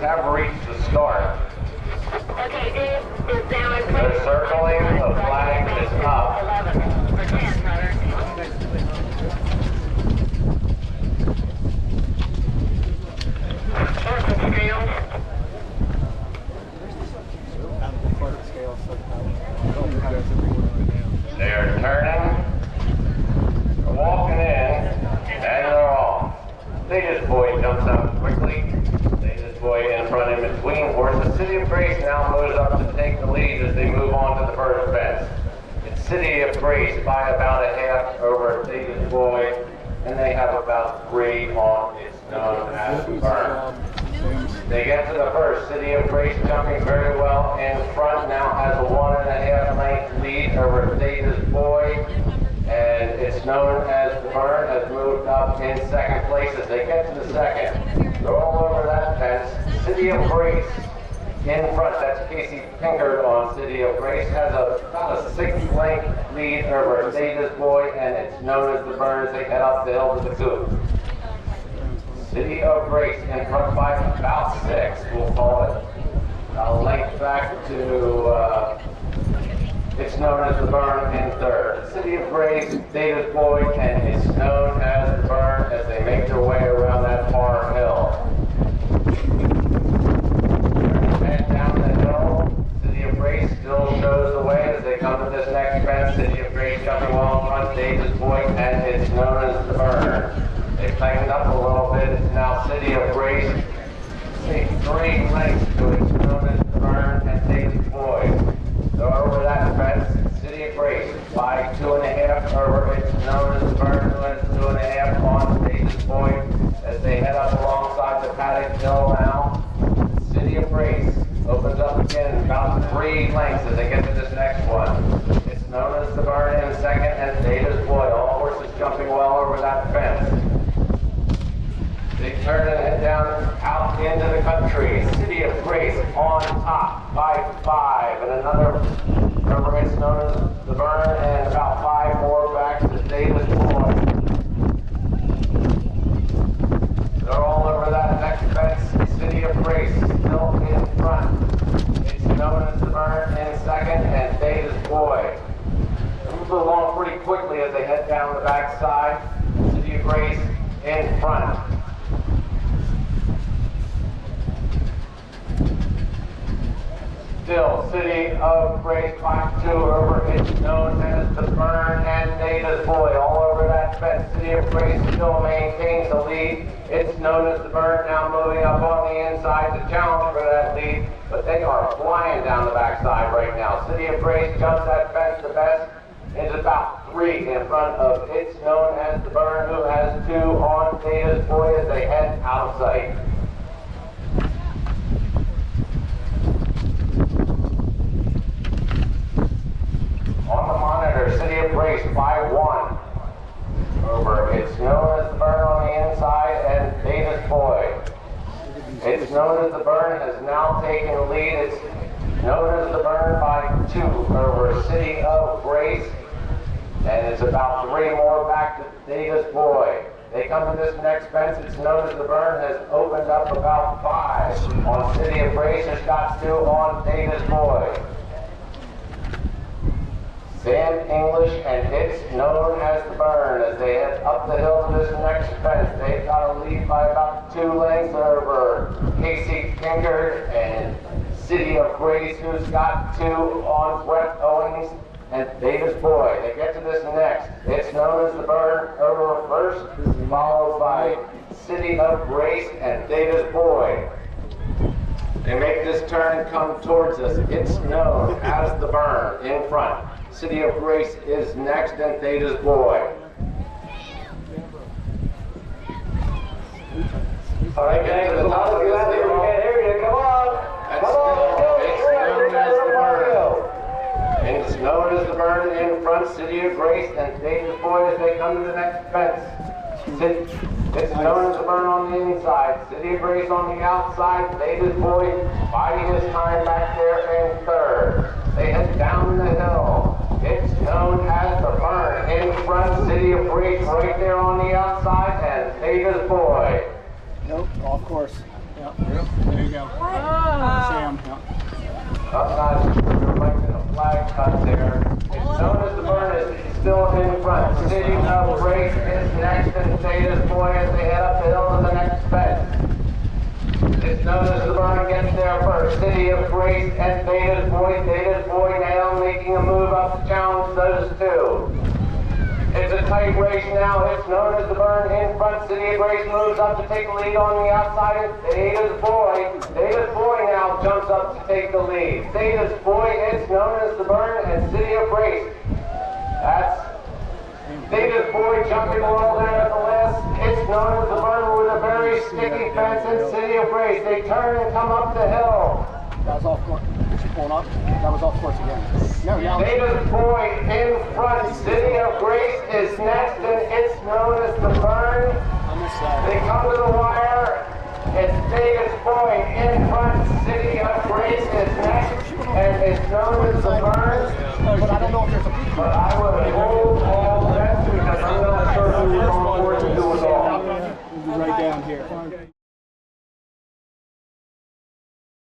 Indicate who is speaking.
Speaker 1: have reached the start.
Speaker 2: Okay, Dave is down in place.
Speaker 1: They're circling, the flag is up.
Speaker 2: 11 or 10, rather. Orphan scales.
Speaker 1: They're turning, they're walking in, and they're off. Latest boy jumps out quickly. Latest boy in front in between horses. City of Grace now moves up to take the lead as they move on to the first fence. It's City of Grace by about a half over Latest boy, and they have about 3 on its known as the burn. They get to the first. City of Grace jumping very well in front, now has a 1.5 length lead over Data's Boy, and it's known as the burn, has moved up in second place as they get to the second. They're all over that fence. City of Grace in front, that's Casey Pinkard on City of Grace, has about a 6 length lead over Data's Boy, and it's known as the burn as they head up the hill to the coop. City of Grace in front by about 6, we'll call it. A length back to, it's known as the burn in third. City of Grace, Data's Boy, and it's known as the burn as they make their way around that far hill. And down the hill, City of Grace still shows the way as they come to this next fence. City of Grace jumping well in front, Data's Boy, and it's known as the burn. They've tightened up a little bit. It's now City of Grace. Take 3 lengths to it. It's known as the burn and Data's Boy. So over that fence, City of Grace by 2.5 over. It's known as the burn, who has 2.5 on Data's Boy as they head up alongside the paddock hill now. City of Grace opens up again about 3 lengths as they get to this next one. It's known as the burn in second and Data's Boy. All horses jumping well over that fence. They turn and head down out into the country. City of Grace on top by 5, and another number it's known as the burn, and about 5 more back to Data's Boy. They're all over that next fence. City of Grace still in front. It's known as the burn in second, and Data's Boy. They move along pretty quickly as they head down the backside. City of Grace in front. Still, City of Grace by 2 over. It's known as the burn and Data's Boy. All over that fence. City of Grace still maintains the lead. It's known as the burn, now moving up on the inside to challenge for that lead. But they are flying down the backside right now. City of Grace jumps that fence the best. It's about 3 in front of It's Known as the burn, who has 2 on Data's Boy as they head out of sight. On the monitor, City of Grace by 1 over. It's known as the burn on the inside and Data's Boy. It's known as the burn has now taken the lead. It's known as the burn by 2 over City of Grace. And it's about 3 more back to Data's Boy. They come to this next fence. It's known as the burn has opened up about 5 on City of Grace. It's got 2 on Data's Boy. Sam English and It's Known as the burn as they head up the hill to this next fence. They've got a lead by about 2 lengths over Casey Pinkard and City of Grace, who's got 2 on Brett Owens and Data's Boy. They get to this next. It's Known as the burn over first, followed by City of Grace and Data's Boy. They make this turn and come towards us. It's Known as the burn in front. City of Grace is next, and Data's Boy. All right, getting to the top of this hill. Come on. That's still, it's known as the burn. And it's known as the burn in front. City of Grace and Data's Boy as they come to the next fence. It's known as the burn on the inside. City of Grace on the outside. Data's Boy biding his time back there in third. They head down the hill. It's known as the burn in front. City of Grace right there on the outside, and Data's Boy.
Speaker 3: Nope, off course. Yep. There you go. Sam. Yep.
Speaker 1: Sometimes there might be a flag cut there. It's known as the burn is still in front. City of Grace is next, and Data's boy as they head up the hill to the next bed. It's known as the burn gets there first. City of Grace and Data's boy now making a move up to challenge those two. It's a tight race now. It's known as the burn in front. City of Grace moves up to take the lead on the outside. Data's boy now jumps up to take the lead. Data's boy, it's known as the burn and City of Grace. That's Data's boy jumping roll there at the last. It's known as the burn with a very sticky fence in City of Grace. They turn and come up the hill.
Speaker 3: That was off course. Pulling up. That was off course again. No, now.
Speaker 1: Data's boy in front. City of Grace is next, and it's known as the burn.
Speaker 3: On this side.
Speaker 1: They come to the wire. It's Data's boy in front. City of Grace is next, and it's known as the burn.
Speaker 3: But I don't know if there's a peak.
Speaker 1: But I would hold all that because I'm not sure who was on board to do it all.
Speaker 3: Right down here.